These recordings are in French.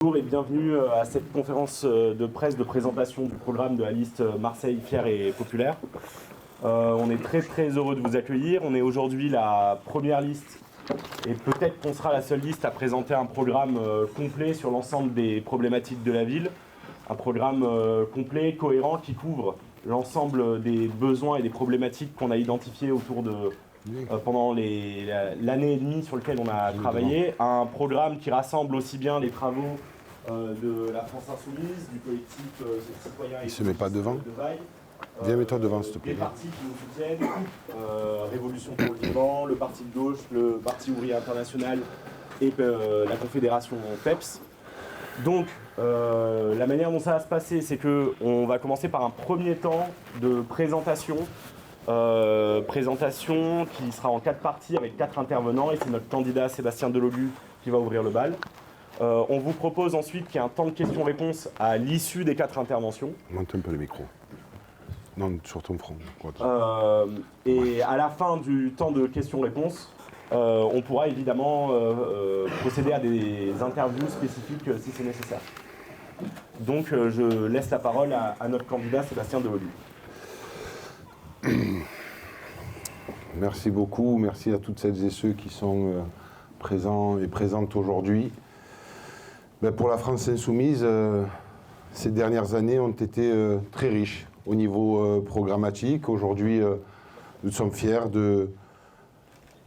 Bonjour et bienvenue à cette conférence de presse de présentation du programme de la liste Marseille fière et populaire. On est très heureux de vous accueillir. On est aujourd'hui la première liste et peut-être qu'on sera la seule liste à présenter un programme complet sur l'ensemble des problématiques de la ville. Un programme complet, cohérent, qui couvre l'ensemble des besoins et des problématiques qu'on a identifiés autour de pendant l'année et demie sur lequel on a travaillé. Un programme qui rassemble aussi bien les travaux de la France Insoumise, du collectif citoyen et il se met pas devant. de Vaille, Viens, mets-toi devant, s'il te plaît. les partis qui nous soutiennent, Révolution pour le Liban, le Parti de gauche, le Parti ouvrier international et la Confédération PEPS. Donc, la manière dont ça va se passer, c'est qu'on va commencer par un premier temps de présentation. Présentation qui sera en 4 parties avec 4 intervenants et c'est notre candidat Sébastien Delogu qui va ouvrir le bal. On vous propose ensuite qu'il y ait un temps de questions-réponses à l'issue des 4 interventions. Monte un peu le micro. Non, sur ton front. Et à la fin du temps de questions-réponses, on pourra évidemment procéder à des interviews spécifiques si c'est nécessaire. Donc je laisse la parole à notre candidat Sébastien Delogu. Merci beaucoup, merci à toutes celles et ceux qui sont présents et présentes aujourd'hui. Pour la France Insoumise, ces dernières années ont été très riches au niveau programmatique. Aujourd'hui, nous sommes fiers de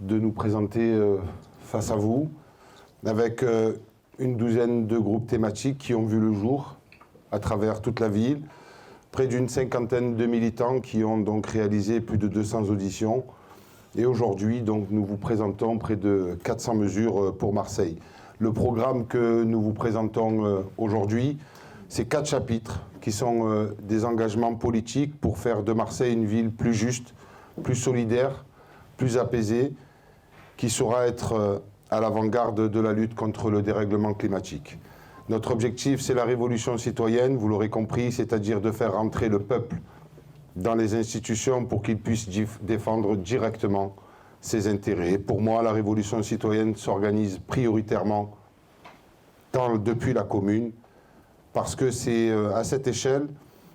nous présenter face à vous avec une douzaine de groupes thématiques qui ont vu le jour à travers toute la ville. Près d'une cinquantaine de militants qui ont donc réalisé plus de 200 auditions. Et aujourd'hui, donc, nous vous présentons près de 400 mesures pour Marseille. Le programme que nous vous présentons aujourd'hui, c'est 4 chapitres qui sont des engagements politiques pour faire de Marseille une ville plus juste, plus solidaire, plus apaisée, qui saura être à l'avant-garde de la lutte contre le dérèglement climatique. Notre objectif, c'est la révolution citoyenne, vous l'aurez compris, c'est-à-dire de faire rentrer le peuple dans les institutions pour qu'il puisse défendre directement ses intérêts. Pour moi, la révolution citoyenne s'organise prioritairement depuis la commune, parce que c'est à cette échelle,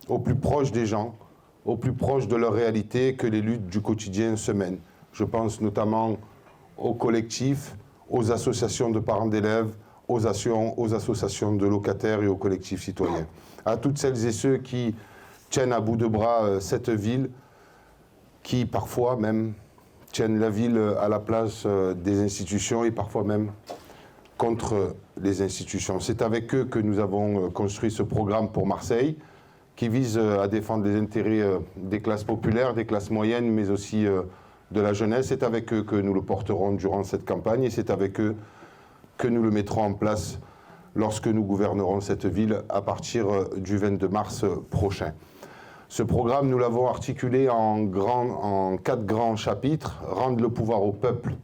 au plus proche des gens, au plus proche de leur réalité, que les luttes du quotidien se mènent. Je pense notamment aux collectifs, aux associations de parents d'élèves, aux associations de locataires et aux collectifs citoyens. À toutes celles et ceux qui tiennent à bout de bras cette ville, qui parfois même tiennent la ville à la place des institutions et parfois même contre les institutions. C'est avec eux que nous avons construit ce programme pour Marseille, qui vise à défendre les intérêts des classes populaires, des classes moyennes, mais aussi de la jeunesse. C'est avec eux que nous le porterons durant cette campagne et c'est avec eux que nous le mettrons en place lorsque nous gouvernerons cette ville à partir du 22 mars prochain. Ce programme, nous l'avons articulé en 4 grands chapitres. Rendre le pouvoir au peuple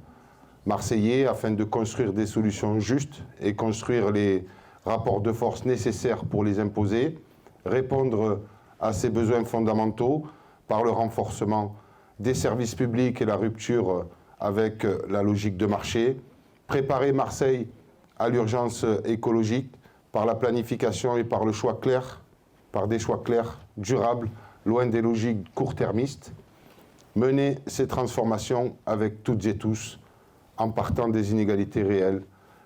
marseillais afin de construire des solutions justes et construire les rapports de force nécessaires pour les imposer. Répondre à ses besoins fondamentaux par le renforcement des services publics et la rupture avec la logique de marché. Préparer Marseille à l'urgence écologique par la planification et par le choix clair, par des choix clairs, durables, loin des logiques court-termistes. Mener ces transformations avec toutes et tous, en partant des inégalités réelles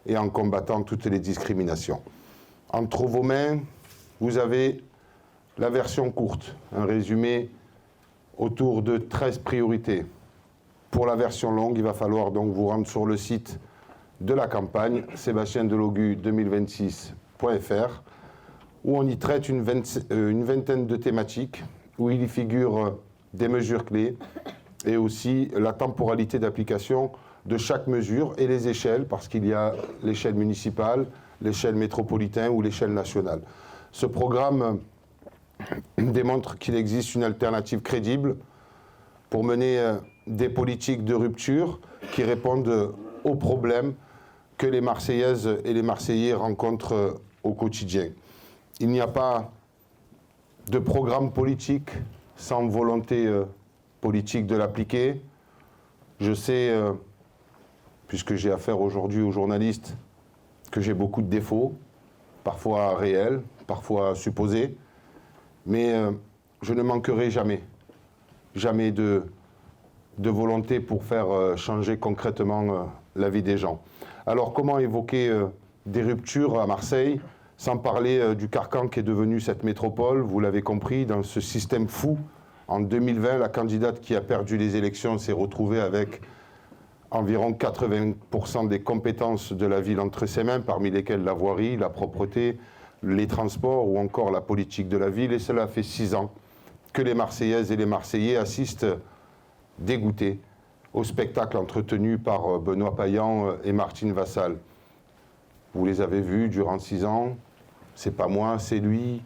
et en combattant toutes les discriminations. Entre vos mains, vous avez la version courte, un résumé autour de 13 priorités. Pour la version longue, il va falloir donc vous rendre sur le site de la campagne, sébastiendelogu2026.fr, où on y traite une vingtaine de thématiques, où il y figure des mesures clés et aussi la temporalité d'application de chaque mesure et les échelles, parce qu'il y a l'échelle municipale, l'échelle métropolitaine ou l'échelle nationale. Ce programme démontre qu'il existe une alternative crédible pour mener des politiques de rupture qui répondent aux problèmes que les Marseillaises et les Marseillais rencontrent au quotidien. Il n'y a pas de programme politique sans volonté politique de l'appliquer. Je sais, puisque j'ai affaire aujourd'hui aux journalistes, que j'ai beaucoup de défauts, parfois réelles, parfois supposées, mais je ne manquerai jamais de volonté pour faire changer concrètement la vie des gens. Alors comment évoquer des ruptures à Marseille, sans parler du carcan qui est devenu cette métropole, vous l'avez compris, dans ce système fou. En 2020, la candidate qui a perdu les élections s'est retrouvée avec environ 80% des compétences de la ville entre ses mains, parmi lesquelles la voirie, la propreté, les transports ou encore la politique de la ville. Et cela fait 6 ans que les Marseillaises et les Marseillais assistent dégoûtés au spectacle entretenu par Benoît Payan et Martine Vassal. Vous les avez vus durant 6 ans, c'est pas moi, c'est lui.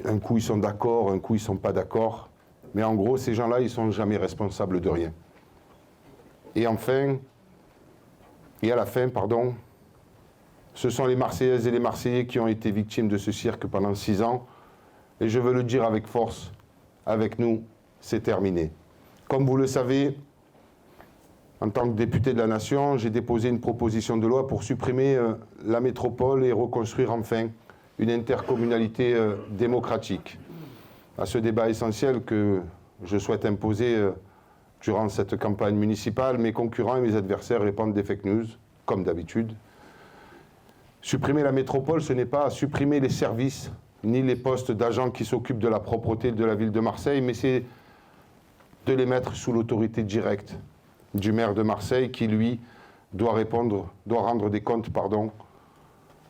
Un coup ils sont d'accord, un coup ils sont pas d'accord. Mais en gros, ces gens-là, ils sont jamais responsables de rien. Et à la fin, ce sont les Marseillaises et les Marseillais qui ont été victimes de ce cirque pendant 6 ans. Et je veux le dire avec force, avec nous, c'est terminé. Comme vous le savez, en tant que député de la Nation, j'ai déposé une proposition de loi pour supprimer la métropole et reconstruire enfin une intercommunalité démocratique. À ce débat essentiel que je souhaite imposer durant cette campagne municipale, mes concurrents et mes adversaires répandent des fake news, comme d'habitude. Supprimer la métropole, ce n'est pas supprimer les services, ni les postes d'agents qui s'occupent de la propreté de la ville de Marseille, mais c'est de les mettre sous l'autorité directe du maire de Marseille, qui, lui, doit rendre des comptes,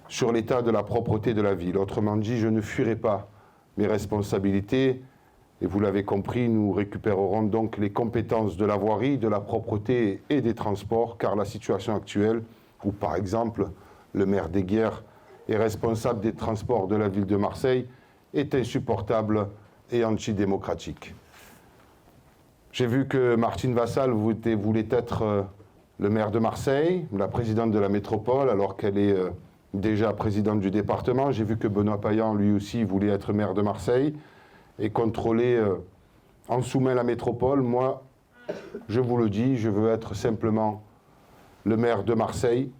sur l'état de la propreté de la ville. Autrement dit, je ne fuirai pas mes responsabilités. Et vous l'avez compris, nous récupérerons donc les compétences de la voirie, de la propreté et des transports, car la situation actuelle, où par exemple le maire Deguerre est responsable des transports de la ville de Marseille, est insupportable et antidémocratique. J'ai vu que Martine Vassal voulait être le maire de Marseille, la présidente de la métropole, alors qu'elle est déjà présidente du département. J'ai vu que Benoît Payan, lui aussi, voulait être maire de Marseille et contrôler en sous-main la métropole. Moi, je vous le dis, je veux être simplement le maire de Marseille,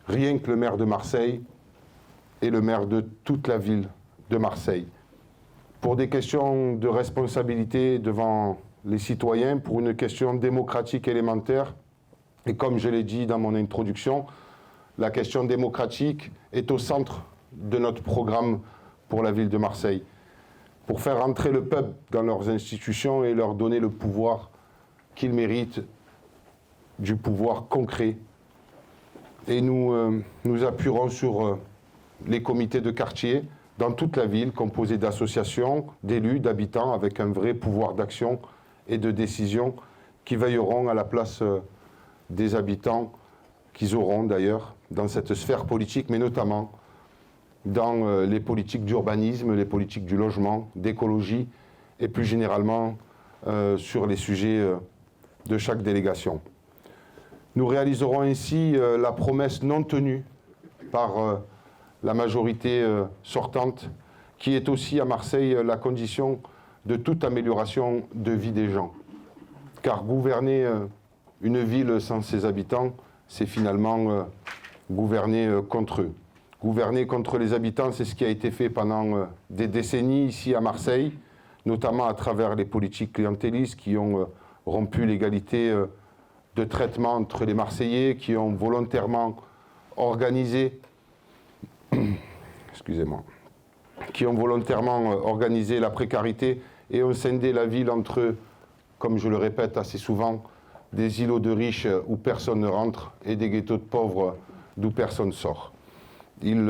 rien que le maire de Marseille et le maire de toute la ville de Marseille. Pour des questions de responsabilité devant les citoyens, pour une question démocratique élémentaire, et comme je l'ai dit dans mon introduction, la question démocratique est au centre de notre programme pour la ville de Marseille, pour faire entrer le peuple dans leurs institutions et leur donner le pouvoir qu'ils méritent, du pouvoir concret. Et nous appuierons sur les comités de quartier dans toute la ville, composés d'associations, d'élus, d'habitants, avec un vrai pouvoir d'action et de décision, qui veilleront à la place des habitants qu'ils auront d'ailleurs dans cette sphère politique, mais notamment dans les politiques d'urbanisme, les politiques du logement, d'écologie, et plus généralement sur les sujets de chaque délégation. Nous réaliserons ainsi la promesse non tenue par la majorité sortante, qui est aussi à Marseille la condition de toute amélioration de vie des gens. Car gouverner une ville sans ses habitants, c'est finalement gouverner contre eux. Gouverner contre les habitants, c'est ce qui a été fait pendant des décennies ici à Marseille, notamment à travers les politiques clientélistes qui ont rompu l'égalité de traitement entre les Marseillais, qui ont volontairement organisé, la précarité et ont scindé la ville entre, comme je le répète assez souvent, des îlots de riches où personne ne rentre et des ghettos de pauvres d'où personne sort. Ils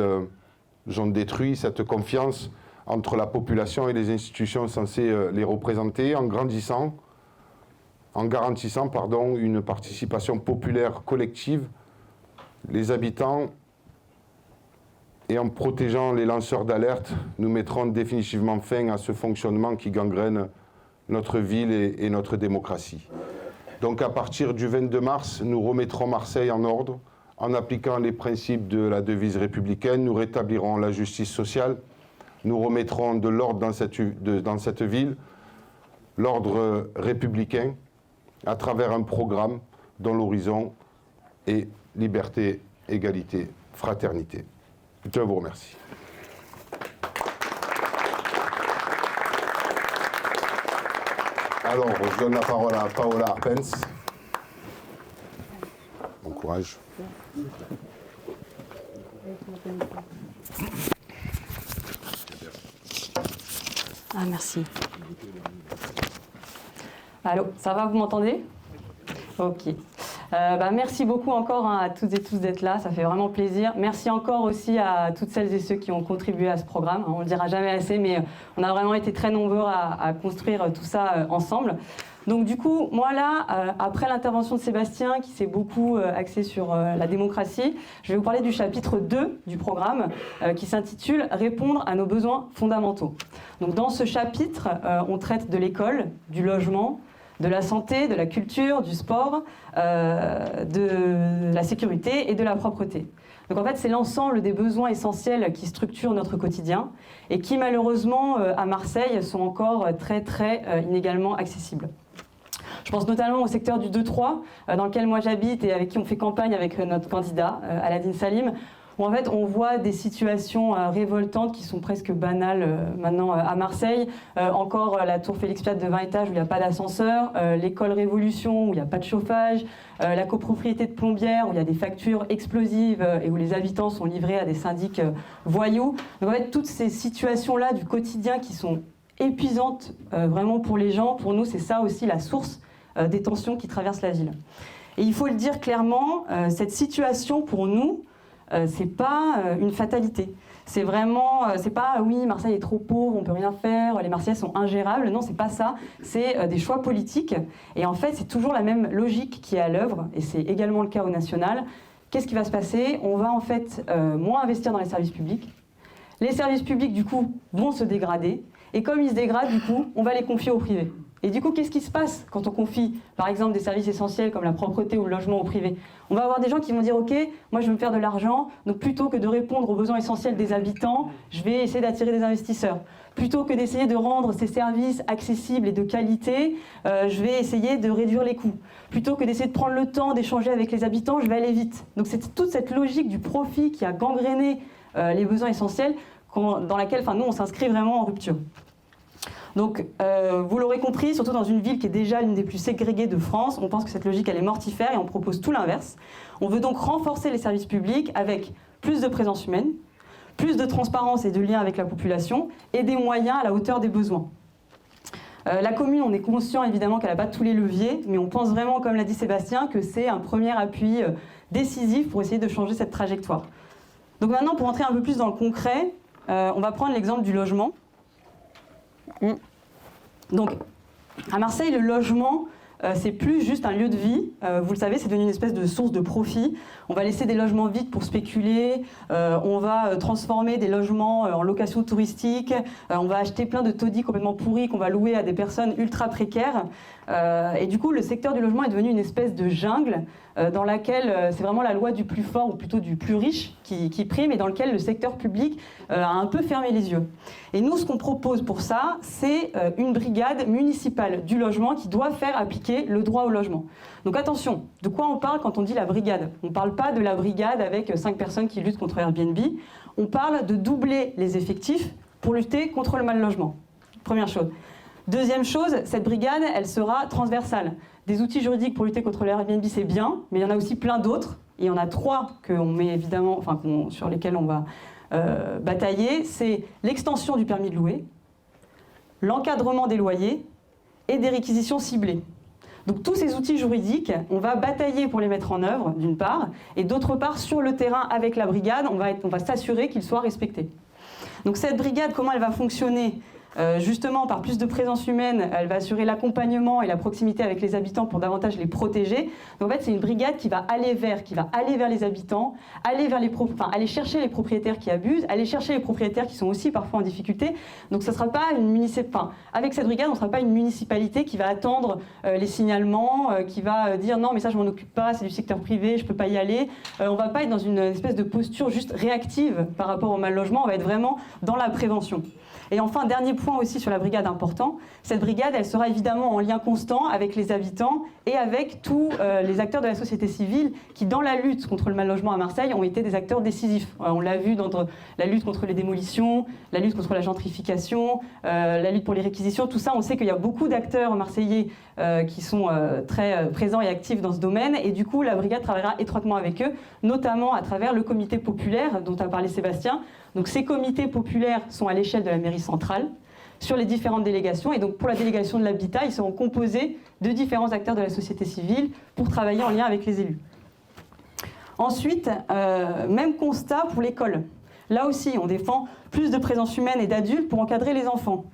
ont détruit cette confiance entre la population et les institutions censées les représenter en garantissant une participation populaire collective, les habitants, et en protégeant les lanceurs d'alerte, nous mettrons définitivement fin à ce fonctionnement qui gangrène notre ville et notre démocratie. Donc à partir du 22 mars, nous remettrons Marseille en ordre, en appliquant les principes de la devise républicaine, nous rétablirons la justice sociale, nous remettrons de l'ordre dans cette ville, l'ordre républicain, à travers un programme dont l'horizon est liberté, égalité, fraternité. Je vous remercie. Alors, je donne la parole à Paola Arpens. Bon courage. Ah, merci. Allô, ça va, vous m'entendez? Ok. Merci beaucoup encore à toutes et tous d'être là, ça fait vraiment plaisir. Merci encore aussi à toutes celles et ceux qui ont contribué à ce programme. On ne le dira jamais assez, mais on a vraiment été très nombreux à construire tout ça ensemble. Donc du coup, moi là, après l'intervention de Sébastien, qui s'est beaucoup axé sur la démocratie, je vais vous parler du chapitre 2 du programme, qui s'intitule « Répondre à nos besoins fondamentaux ». Donc dans ce chapitre, on traite de l'école, du logement, de la santé, de la culture, du sport, de la sécurité et de la propreté. Donc en fait, c'est l'ensemble des besoins essentiels qui structurent notre quotidien et qui malheureusement, à Marseille, sont encore très inégalement accessibles. Je pense notamment au secteur du 2-3, dans lequel moi j'habite et avec qui on fait campagne avec notre candidat, Aladine Salim, où en fait on voit des situations révoltantes qui sont presque banales maintenant à Marseille. Encore la tour Félix Piat de 20 étages où il n'y a pas d'ascenseur, l'école Révolution où il n'y a pas de chauffage, la copropriété de Plombières où il y a des factures explosives et où les habitants sont livrés à des syndics voyous. Donc en fait toutes ces situations-là du quotidien qui sont épuisantes vraiment pour les gens, pour nous c'est ça aussi la source des tensions qui traversent la ville. Et il faut le dire clairement, cette situation pour nous, c'est pas une fatalité. C'est vraiment, c'est pas oui, Marseille est trop pauvre, on peut rien faire, les Marseillais sont ingérables. Non, c'est pas ça. C'est des choix politiques. Et en fait, c'est toujours la même logique qui est à l'œuvre, et c'est également le cas au national. Qu'est-ce qui va se passer? On va en fait moins investir dans les services publics. Les services publics, du coup, vont se dégrader. Et comme ils se dégradent, du coup, on va les confier au privé. Et du coup, qu'est-ce qui se passe quand on confie, par exemple, des services essentiels comme la propreté ou le logement au privé? On va avoir des gens qui vont dire « Ok, moi je veux me faire de l'argent, donc plutôt que de répondre aux besoins essentiels des habitants, je vais essayer d'attirer des investisseurs. Plutôt que d'essayer de rendre ces services accessibles et de qualité, je vais essayer de réduire les coûts. Plutôt que d'essayer de prendre le temps d'échanger avec les habitants, je vais aller vite. » Donc c'est toute cette logique du profit qui a gangréné les besoins essentiels dans laquelle nous on s'inscrit vraiment en rupture. Donc, vous l'aurez compris, surtout dans une ville qui est déjà l'une des plus ségrégées de France, on pense que cette logique elle est mortifère et on propose tout l'inverse. On veut donc renforcer les services publics avec plus de présence humaine, plus de transparence et de lien avec la population et des moyens à la hauteur des besoins. La commune, on est conscient évidemment qu'elle n'a pas tous les leviers, mais on pense vraiment, comme l'a dit Sébastien, que c'est un premier appui décisif pour essayer de changer cette trajectoire. Donc maintenant, pour entrer un peu plus dans le concret, on va prendre l'exemple du logement. Donc, à Marseille, le logement, c'est plus juste un lieu de vie. Vous le savez, c'est devenu une espèce de source de profit. On va laisser des logements vides pour spéculer. On va transformer des logements en location touristique. On va acheter plein de taudis complètement pourris qu'on va louer à des personnes ultra précaires. Et du coup, le secteur du logement est devenu une espèce de jungle dans laquelle c'est vraiment la loi du plus fort, ou plutôt du plus riche, qui prime, et dans lequel le secteur public a un peu fermé les yeux. Et nous, ce qu'on propose pour ça, c'est une brigade municipale du logement qui doit faire appliquer le droit au logement. Donc attention, de quoi on parle quand on dit la brigade? On ne parle pas de la brigade avec 5 personnes qui luttent contre Airbnb. On parle de doubler les effectifs pour lutter contre le mal logement. Première chose. Deuxième chose, cette brigade, elle sera transversale. Des outils juridiques pour lutter contre le Airbnb, c'est bien, mais il y en a aussi plein d'autres. Et il y en a 3 qu'on met évidemment, sur lesquels on va batailler. C'est l'extension du permis de louer, l'encadrement des loyers et des réquisitions ciblées. Donc tous ces outils juridiques, on va batailler pour les mettre en œuvre, d'une part, et d'autre part, sur le terrain avec la brigade, on va s'assurer qu'ils soient respectés. Donc cette brigade, comment elle va fonctionner ? Justement, par plus de présence humaine, elle va assurer l'accompagnement et la proximité avec les habitants pour davantage les protéger. Donc en fait, c'est une brigade qui va aller vers les habitants, aller chercher les propriétaires qui abusent, aller chercher les propriétaires qui sont aussi parfois en difficulté. Donc ça sera pas avec cette brigade, on ne sera pas une municipalité qui va attendre les signalements, qui va dire non mais ça je m'en occupe pas, c'est du secteur privé, je peux pas y aller. On va pas être dans une espèce de posture juste réactive par rapport au mal logement, on va être vraiment dans la prévention. Et enfin, dernier point aussi sur la brigade important, cette brigade, elle sera évidemment en lien constant avec les habitants et avec tous les acteurs de la société civile qui, dans la lutte contre le mal-logement à Marseille, ont été des acteurs décisifs. On l'a vu dans la lutte contre les démolitions, la lutte contre la gentrification, la lutte pour les réquisitions, tout ça, on sait qu'il y a beaucoup d'acteurs marseillais qui sont très présents et actifs dans ce domaine, et du coup, la brigade travaillera étroitement avec eux, notamment à travers le comité populaire dont a parlé Sébastien. Donc ces comités populaires sont à l'échelle de la mairie centrale, sur les différentes délégations, et donc pour la délégation de l'habitat, ils seront composés de différents acteurs de la société civile pour travailler en lien avec les élus. Ensuite, même constat pour l'école. Là aussi, on défend plus de présence humaine et d'adultes pour encadrer les enfants.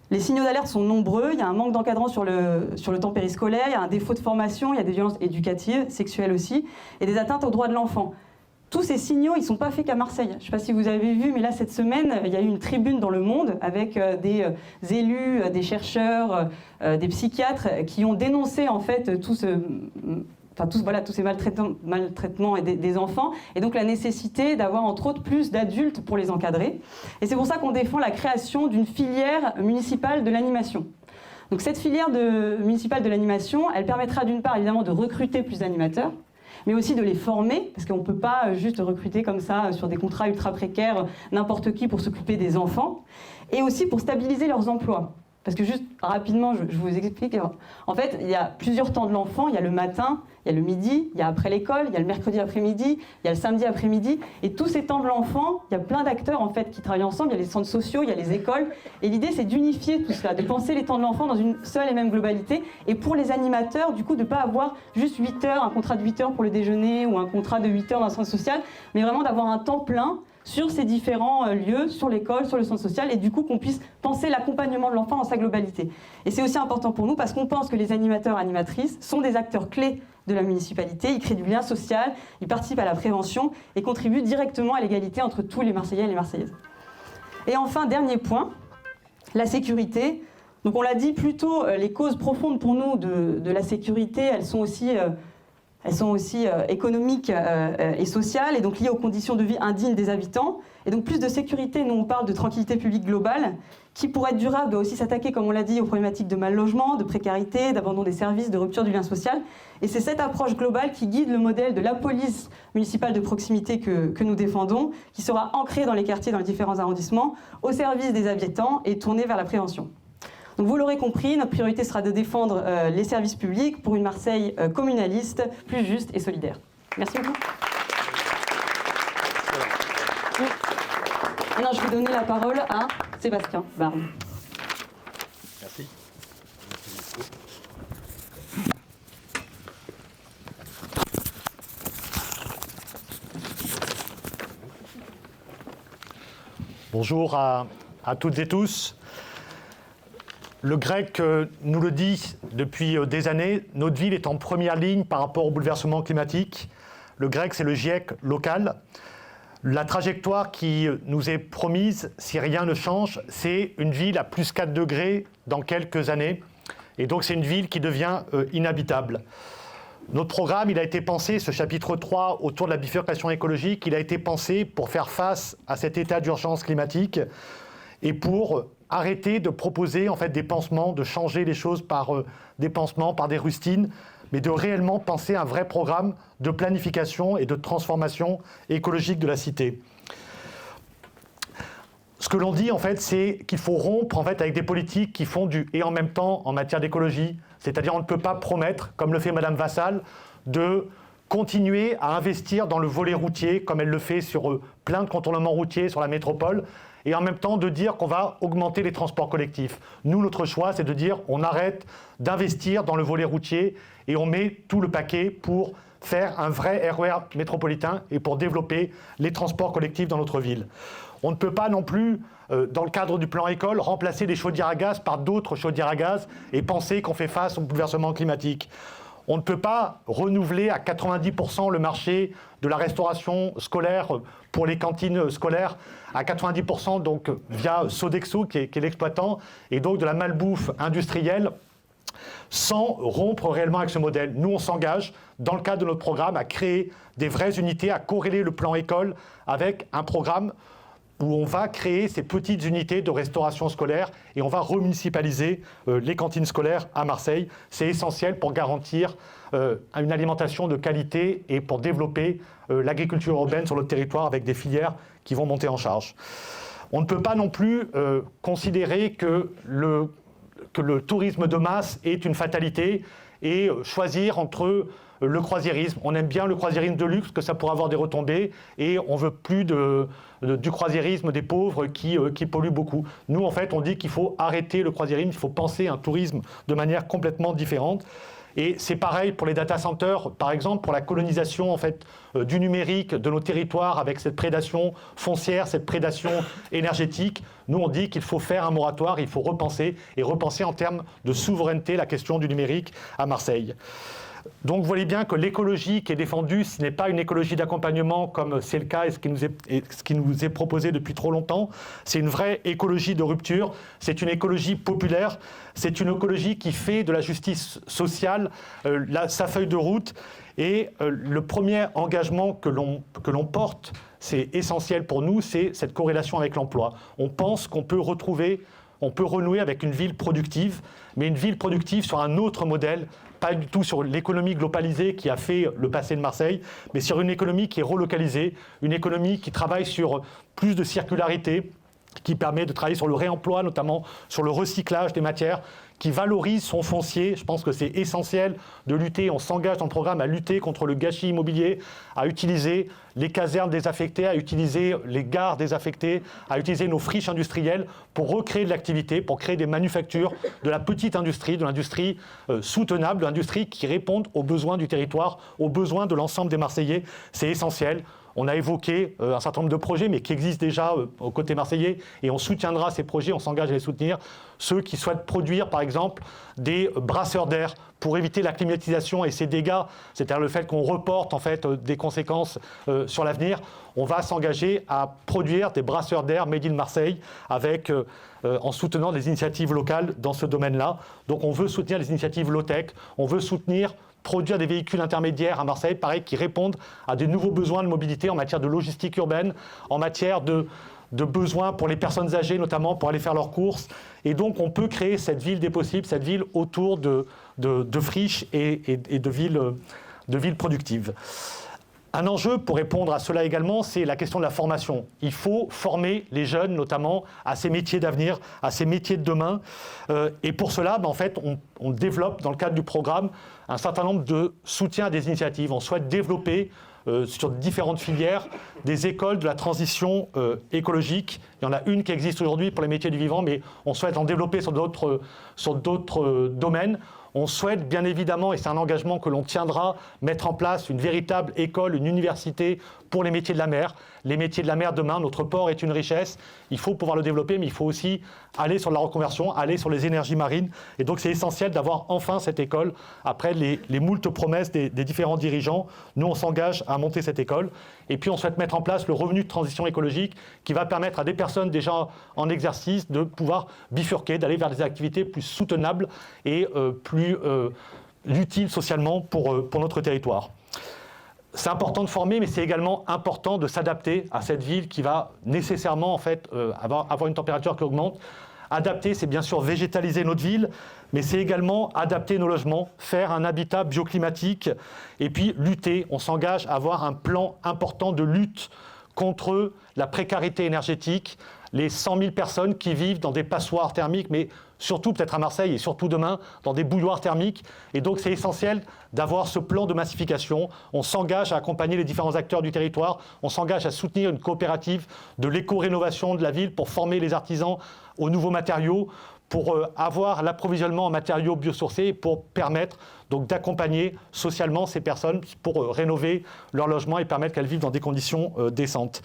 Les signaux d'alerte sont nombreux, il y a un manque d'encadrant sur le temps périscolaire, il y a un défaut de formation, il y a des violences éducatives, sexuelles aussi, et des atteintes aux droits de l'enfant. Tous ces signaux, ils ne sont pas faits qu'à Marseille. Je ne sais pas si vous avez vu, mais là, cette semaine, il y a eu une tribune dans Le Monde avec des élus, des chercheurs, des psychiatres qui ont dénoncé en fait tous ces maltraitements des enfants, et donc la nécessité d'avoir entre autres plus d'adultes pour les encadrer. Et c'est pour ça qu'on défend la création d'une filière municipale de l'animation. Donc cette filière municipale de l'animation, elle permettra d'une part évidemment de recruter plus d'animateurs, mais aussi de les former, parce qu'on ne peut pas juste recruter comme ça sur des contrats ultra précaires n'importe qui pour s'occuper des enfants, et aussi pour stabiliser leurs emplois. Parce que juste rapidement, je vous explique. En fait, il y a plusieurs temps de l'enfant. Il y a le matin, il y a le midi, il y a après l'école, il y a le mercredi après-midi, il y a le samedi après-midi. Et tous ces temps de l'enfant, il y a plein d'acteurs en fait qui travaillent ensemble. Il y a les centres sociaux, il y a les écoles. Et l'idée, c'est d'unifier tout cela, de penser les temps de l'enfant dans une seule et même globalité. Et pour les animateurs, du coup, de ne pas avoir juste 8 heures, un contrat de 8 heures pour le déjeuner ou un contrat de 8 heures dans un centre social, mais vraiment d'avoir un temps plein sur ces différents lieux, sur l'école, sur le centre social, et du coup qu'on puisse penser l'accompagnement de l'enfant dans sa globalité. Et c'est aussi important pour nous parce qu'on pense que les animateurs et animatrices sont des acteurs clés de la municipalité, ils créent du lien social, ils participent à la prévention et contribuent directement à l'égalité entre tous les Marseillais et les Marseillaises. Et enfin, dernier point, la sécurité. Donc on l'a dit plus tôt, les causes profondes pour nous de la sécurité, elles sont aussi économiques et sociales, et donc liées aux conditions de vie indignes des habitants. Et donc plus de sécurité, nous on parle de tranquillité publique globale, qui pour être durable doit aussi s'attaquer, comme on l'a dit, aux problématiques de mal-logement, de précarité, d'abandon des services, de rupture du lien social. Et c'est cette approche globale qui guide le modèle de la police municipale de proximité que nous défendons, qui sera ancrée dans les quartiers, dans les différents arrondissements, au service des habitants et tournée vers la prévention. Donc vous l'aurez compris, notre priorité sera de défendre les services publics pour une Marseille communaliste, plus juste et solidaire. Merci beaucoup. Maintenant, je vais donner la parole à Sébastien Barne. Merci. Bonjour à toutes et tous. Le GREC nous le dit depuis des années, notre ville est en première ligne par rapport au bouleversement climatique. Le GREC, c'est le GIEC local. La trajectoire qui nous est promise, si rien ne change, c'est une ville à plus 4 degrés dans quelques années. Et donc c'est une ville qui devient inhabitable. Notre programme, il a été pensé, ce chapitre 3, autour de la bifurcation écologique, il a été pensé pour faire face à cet état d'urgence climatique et pour arrêter de proposer en fait des pansements, de changer les choses par des pansements, par des rustines, mais de réellement penser un vrai programme de planification et de transformation écologique de la cité. Ce que l'on dit en fait, c'est qu'il faut rompre en fait avec des politiques qui font du et en même temps en matière d'écologie, c'est-à-dire on ne peut pas promettre, comme le fait Madame Vassal, de continuer à investir dans le volet routier, comme elle le fait sur plein de contournements routiers sur la métropole, et en même temps de dire qu'on va augmenter les transports collectifs. Nous, notre choix, c'est de dire on arrête d'investir dans le volet routier et on met tout le paquet pour faire un vrai RER métropolitain et pour développer les transports collectifs dans notre ville. On ne peut pas non plus, dans le cadre du plan école, remplacer les chaudières à gaz par d'autres chaudières à gaz et penser qu'on fait face au bouleversement climatique. On ne peut pas renouveler à 90% le marché de la restauration scolaire pour les cantines scolaires, à 90% donc via Sodexo qui est l'exploitant, et donc de la malbouffe industrielle, sans rompre réellement avec ce modèle. Nous, on s'engage, dans le cadre de notre programme, à créer des vraies unités, à corréler le plan école avec un programme où on va créer ces petites unités de restauration scolaire et on va remunicipaliser les cantines scolaires à Marseille. C'est essentiel pour garantir une alimentation de qualité et pour développer l'agriculture urbaine sur notre territoire avec des filières qui vont monter en charge. On ne peut pas non plus considérer que le tourisme de masse est une fatalité et choisir entre le croisiérisme. On aime bien le croisiérisme de luxe, que ça pourrait avoir des retombées, et on ne veut plus du croisiérisme des pauvres qui pollue beaucoup. Nous, en fait, on dit qu'il faut arrêter le croisiérisme, il faut penser un tourisme de manière complètement différente. Et c'est pareil pour les data centers, par exemple, pour la colonisation en fait, du numérique de nos territoires avec cette prédation foncière, cette prédation énergétique. Nous, on dit qu'il faut faire un moratoire, il faut repenser en termes de souveraineté la question du numérique à Marseille. Donc vous voyez bien que l'écologie qui est défendue, ce n'est pas une écologie d'accompagnement comme c'est le cas et ce qui nous est proposé depuis trop longtemps. C'est une vraie écologie de rupture, c'est une écologie populaire, c'est une écologie qui fait de la justice sociale sa feuille de route. Et le premier engagement que l'on porte, c'est essentiel pour nous, c'est cette corrélation avec l'emploi. On pense qu'on peut renouer avec une ville productive, mais une ville productive sur un autre modèle, pas du tout sur l'économie globalisée qui a fait le passé de Marseille, mais sur une économie qui est relocalisée, une économie qui travaille sur plus de circularité, qui permet de travailler sur le réemploi, notamment sur le recyclage des matières, qui valorise son foncier. Je pense que c'est essentiel de lutter, on s'engage dans le programme à lutter contre le gâchis immobilier, à utiliser les casernes désaffectées, à utiliser les gares désaffectées, à utiliser nos friches industrielles pour recréer de l'activité, pour créer des manufactures, de la petite industrie, de l'industrie soutenable, de l'industrie qui réponde aux besoins du territoire, aux besoins de l'ensemble des Marseillais. C'est essentiel. On a évoqué un certain nombre de projets, mais qui existent déjà aux côtés marseillais, et on soutiendra ces projets, on s'engage à les soutenir. Ceux qui souhaitent produire, par exemple, des brasseurs d'air pour éviter la climatisation et ses dégâts, c'est-à-dire le fait qu'on reporte en fait, des conséquences sur l'avenir, on va s'engager à produire des brasseurs d'air made in Marseille en soutenant des initiatives locales dans ce domaine-là. Donc on veut soutenir les initiatives low-tech, on veut produire des véhicules intermédiaires à Marseille, pareil, qui répondent à des nouveaux besoins de mobilité en matière de logistique urbaine, en matière de besoins pour les personnes âgées, notamment pour aller faire leurs courses. Et donc, on peut créer cette ville des possibles, cette ville autour de friches et de villes productives. Un enjeu pour répondre à cela également, c'est la question de la formation. Il faut former les jeunes, notamment, à ces métiers d'avenir, à ces métiers de demain. Et pour cela, en fait, on développe, dans le cadre du programme, un certain nombre de soutiens à des initiatives. On souhaite développer sur différentes filières des écoles de la transition écologique. Il y en a une qui existe aujourd'hui pour les métiers du vivant, mais on souhaite en développer sur d'autres domaines. On souhaite bien évidemment, et c'est un engagement que l'on tiendra, mettre en place une véritable école, une université pour les métiers de la mer. Les métiers de la mer demain, notre port est une richesse, il faut pouvoir le développer, mais il faut aussi aller sur la reconversion, aller sur les énergies marines. Et donc c'est essentiel d'avoir enfin cette école, après les moultes promesses des différents dirigeants. Nous, on s'engage à monter cette école. Et puis on souhaite mettre en place le revenu de transition écologique qui va permettre à des personnes déjà en exercice de pouvoir bifurquer, d'aller vers des activités plus soutenables et plus utiles socialement pour notre territoire. C'est important de former, mais c'est également important de s'adapter à cette ville qui va nécessairement en fait, avoir une température qui augmente. Adapter, c'est bien sûr végétaliser notre ville, mais c'est également adapter nos logements, faire un habitat bioclimatique, et puis lutter. On s'engage à avoir un plan important de lutte contre la précarité énergétique, les 100 000 personnes qui vivent dans des passoires thermiques, mais surtout peut-être à Marseille et surtout demain dans des bouilloires thermiques. Et donc c'est essentiel d'avoir ce plan de massification. On s'engage à accompagner les différents acteurs du territoire, on s'engage à soutenir une coopérative de l'éco-rénovation de la ville pour former les artisans aux nouveaux matériaux, pour avoir l'approvisionnement en matériaux biosourcés et pour permettre donc d'accompagner socialement ces personnes pour rénover leur logement et permettre qu'elles vivent dans des conditions décentes.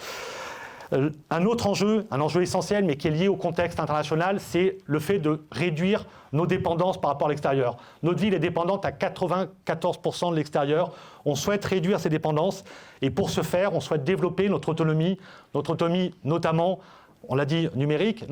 Un autre enjeu, un enjeu essentiel, mais qui est lié au contexte international, c'est le fait de réduire nos dépendances par rapport à l'extérieur. Notre ville est dépendante à 94% de l'extérieur. On souhaite réduire ces dépendances et pour ce faire, on souhaite développer notre autonomie notamment, on l'a dit, numérique,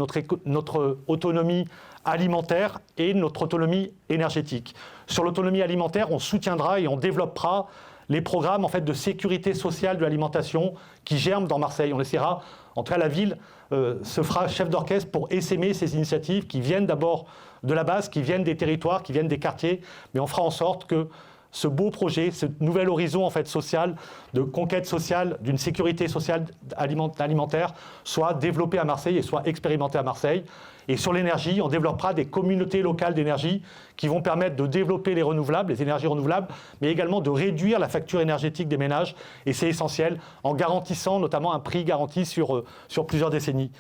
notre autonomie alimentaire et notre autonomie énergétique. Sur l'autonomie alimentaire, on soutiendra et on développera les programmes en fait, de sécurité sociale de l'alimentation qui germent dans Marseille. On essaiera En tout cas, la ville se fera chef d'orchestre pour essaimer ces initiatives qui viennent d'abord de la base, qui viennent des territoires, qui viennent des quartiers, mais on fera en sorte que ce beau projet, ce nouvel horizon en fait, social, de conquête sociale, d'une sécurité sociale alimentaire, soit développé à Marseille et soit expérimenté à Marseille. Et sur l'énergie, on développera des communautés locales d'énergie qui vont permettre de développer les renouvelables, les énergies renouvelables, mais également de réduire la facture énergétique des ménages. Et c'est essentiel, en garantissant notamment un prix garanti sur plusieurs décennies.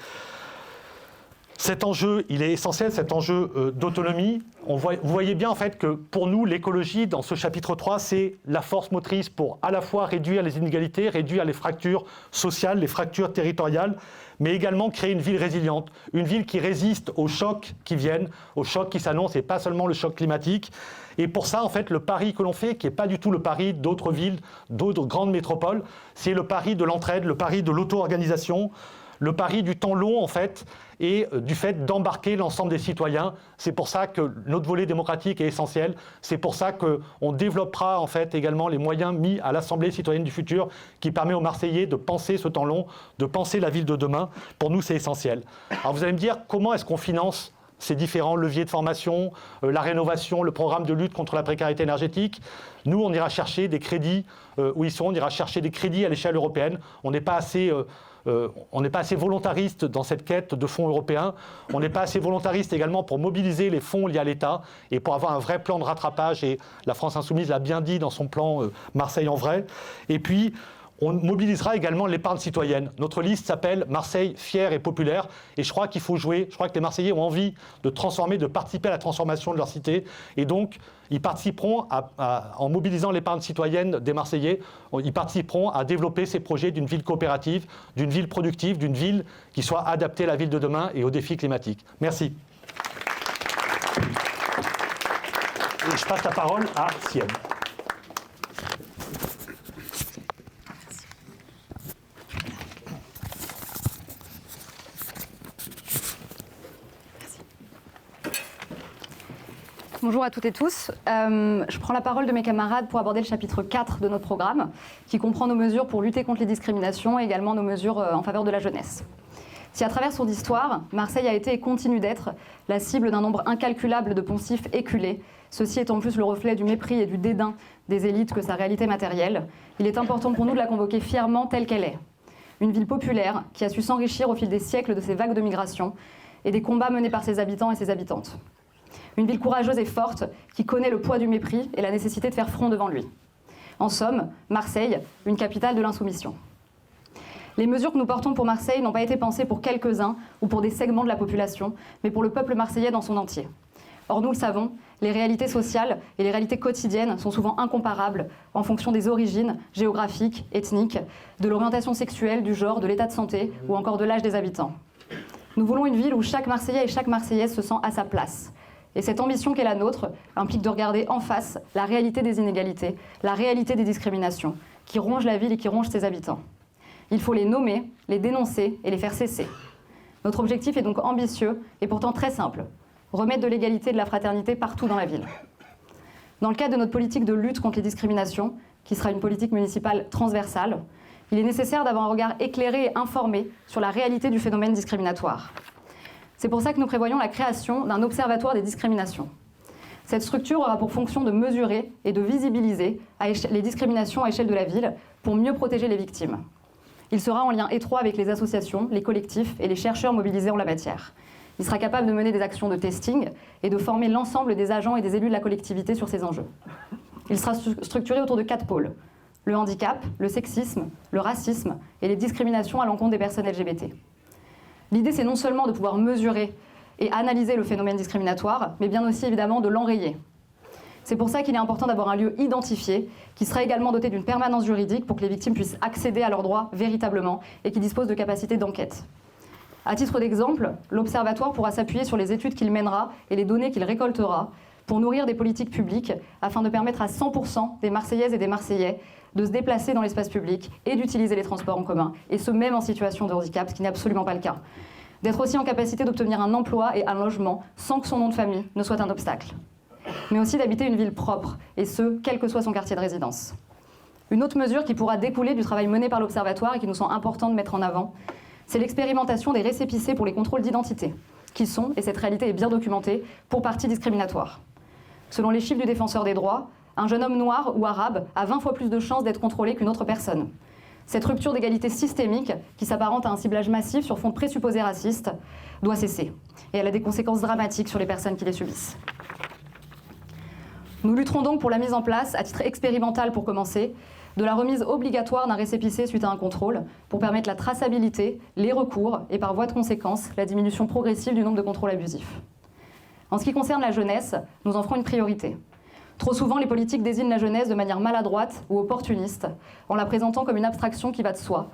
Cet enjeu, il est essentiel, cet enjeu d'autonomie. Vous voyez bien en fait que pour nous, l'écologie, dans ce chapitre 3, c'est la force motrice pour à la fois réduire les inégalités, réduire les fractures sociales, les fractures territoriales, mais également créer une ville résiliente, une ville qui résiste aux chocs qui viennent, aux chocs qui s'annoncent, et pas seulement le choc climatique. Et pour ça, en fait, le pari que l'on fait, qui n'est pas du tout le pari d'autres villes, d'autres grandes métropoles, c'est le pari de l'entraide, le pari de l'auto-organisation, le pari du temps long, en fait, et du fait d'embarquer l'ensemble des citoyens. C'est pour ça que notre volet démocratique est essentiel. C'est pour ça qu'on développera, en fait, également les moyens mis à l'Assemblée citoyenne du futur, qui permet aux Marseillais de penser ce temps long, de penser la ville de demain. Pour nous, c'est essentiel. Alors, vous allez me dire, comment est-ce qu'on finance ces différents leviers de formation, la rénovation, le programme de lutte contre la précarité énergétique? Nous, on ira chercher des crédits où ils sont, on ira chercher des crédits à l'échelle européenne. On n'est pas assez volontariste dans cette quête de fonds européens. On n'est pas assez volontariste également pour mobiliser les fonds liés à l'État et pour avoir un vrai plan de rattrapage. Et la France Insoumise l'a bien dit dans son plan Marseille en vrai. Et puis, on mobilisera également l'épargne citoyenne. Notre liste s'appelle Marseille fière et populaire. Et je crois qu'il faut jouer. Je crois que les Marseillais ont envie de transformer, de participer à la transformation de leur cité. Et donc, ils participeront, en mobilisant l'épargne citoyenne des Marseillais, ils participeront à développer ces projets d'une ville coopérative, d'une ville productive, d'une ville qui soit adaptée à la ville de demain et aux défis climatiques. Merci. Et je passe la parole à Sienne. Bonjour à toutes et tous. Je prends la parole de mes camarades pour aborder le chapitre 4 de notre programme, qui comprend nos mesures pour lutter contre les discriminations et également nos mesures en faveur de la jeunesse. Si à travers son histoire, Marseille a été et continue d'être la cible d'un nombre incalculable de poncifs éculés, ceci étant plus le reflet du mépris et du dédain des élites que sa réalité matérielle, il est important pour nous de la convoquer fièrement telle qu'elle est. Une ville populaire qui a su s'enrichir au fil des siècles de ses vagues de migration et des combats menés par ses habitants et ses habitantes. Une ville courageuse et forte qui connaît le poids du mépris et la nécessité de faire front devant lui. En somme, Marseille, une capitale de l'insoumission. Les mesures que nous portons pour Marseille n'ont pas été pensées pour quelques-uns ou pour des segments de la population, mais pour le peuple marseillais dans son entier. Or, nous le savons, les réalités sociales et les réalités quotidiennes sont souvent incomparables en fonction des origines géographiques, ethniques, de l'orientation sexuelle, du genre, de l'état de santé ou encore de l'âge des habitants. Nous voulons une ville où chaque Marseillais et chaque Marseillaise se sent à sa place. Et cette ambition qu'est la nôtre implique de regarder en face la réalité des inégalités, la réalité des discriminations, qui rongent la ville et qui rongent ses habitants. Il faut les nommer, les dénoncer et les faire cesser. Notre objectif est donc ambitieux et pourtant très simple. Remettre de l'égalité et de la fraternité partout dans la ville. Dans le cadre de notre politique de lutte contre les discriminations, qui sera une politique municipale transversale, il est nécessaire d'avoir un regard éclairé et informé sur la réalité du phénomène discriminatoire. C'est pour ça que nous prévoyons la création d'un observatoire des discriminations. Cette structure aura pour fonction de mesurer et de visibiliser les discriminations à échelle de la ville pour mieux protéger les victimes. Il sera en lien étroit avec les associations, les collectifs et les chercheurs mobilisés en la matière. Il sera capable de mener des actions de testing et de former l'ensemble des agents et des élus de la collectivité sur ces enjeux. Il sera structuré autour de 4 pôles. Le handicap, le sexisme, le racisme et les discriminations à l'encontre des personnes LGBT. L'idée, c'est non seulement de pouvoir mesurer et analyser le phénomène discriminatoire, mais bien aussi évidemment de l'enrayer. C'est pour ça qu'il est important d'avoir un lieu identifié, qui sera également doté d'une permanence juridique pour que les victimes puissent accéder à leurs droits véritablement et qui dispose de capacités d'enquête. À titre d'exemple, l'Observatoire pourra s'appuyer sur les études qu'il mènera et les données qu'il récoltera pour nourrir des politiques publiques afin de permettre à 100% des Marseillaises et des Marseillais de se déplacer dans l'espace public et d'utiliser les transports en commun, et ce même en situation de handicap, ce qui n'est absolument pas le cas. D'être aussi en capacité d'obtenir un emploi et un logement sans que son nom de famille ne soit un obstacle. Mais aussi d'habiter une ville propre, et ce, quel que soit son quartier de résidence. Une autre mesure qui pourra découler du travail mené par l'Observatoire et qui nous semble important de mettre en avant, c'est l'expérimentation des récépissés pour les contrôles d'identité, qui sont, et cette réalité est bien documentée, pour partie discriminatoires. Selon les chiffres du Défenseur des droits, un jeune homme noir ou arabe a 20 fois plus de chances d'être contrôlé qu'une autre personne. Cette rupture d'égalité systémique, qui s'apparente à un ciblage massif sur fond de présupposés racistes, doit cesser. Et elle a des conséquences dramatiques sur les personnes qui les subissent. Nous lutterons donc pour la mise en place, à titre expérimental pour commencer, de la remise obligatoire d'un récépissé suite à un contrôle, pour permettre la traçabilité, les recours et par voie de conséquence, la diminution progressive du nombre de contrôles abusifs. En ce qui concerne la jeunesse, nous en ferons une priorité. Trop souvent, les politiques désignent la jeunesse de manière maladroite ou opportuniste, en la présentant comme une abstraction qui va de soi,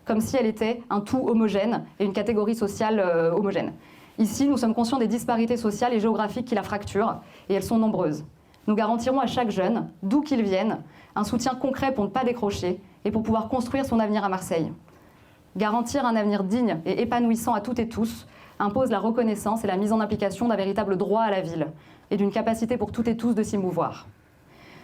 comme si elle était un tout homogène et une catégorie sociale homogène. Ici, nous sommes conscients des disparités sociales et géographiques qui la fracturent, et elles sont nombreuses. Nous garantirons à chaque jeune, d'où qu'il vienne, un soutien concret pour ne pas décrocher et pour pouvoir construire son avenir à Marseille. Garantir un avenir digne et épanouissant à toutes et tous impose la reconnaissance et la mise en application d'un véritable droit à la ville et d'une capacité pour toutes et tous de s'y mouvoir.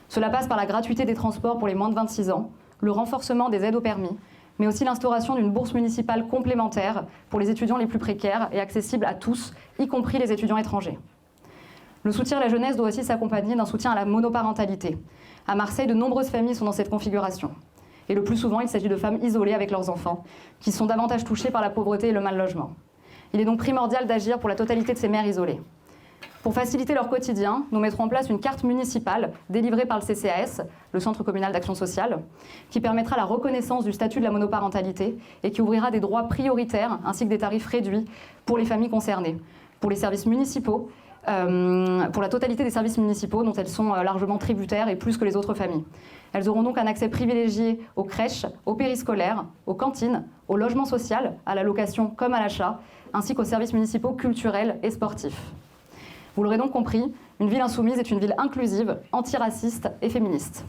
Cela passe par la gratuité des transports pour les moins de 26 ans, le renforcement des aides au permis, mais aussi l'instauration d'une bourse municipale complémentaire pour les étudiants les plus précaires et accessible à tous, y compris les étudiants étrangers. Le soutien à la jeunesse doit aussi s'accompagner d'un soutien à la monoparentalité. À Marseille, de nombreuses familles sont dans cette configuration. Et le plus souvent, il s'agit de femmes isolées avec leurs enfants, qui sont davantage touchées par la pauvreté et le mal-logement. Il est donc primordial d'agir pour la totalité de ces mères isolées. Pour faciliter leur quotidien, nous mettrons en place une carte municipale délivrée par le CCAS, le Centre communal d'action sociale, qui permettra la reconnaissance du statut de la monoparentalité et qui ouvrira des droits prioritaires ainsi que des tarifs réduits pour les familles concernées, pour les services municipaux, pour la totalité des services municipaux dont elles sont largement tributaires et plus que les autres familles. Elles auront donc un accès privilégié aux crèches, aux périscolaires, aux cantines, au logement social, à la location comme à l'achat, ainsi qu'aux services municipaux culturels et sportifs. Vous l'aurez donc compris, une ville insoumise est une ville inclusive, antiraciste et féministe.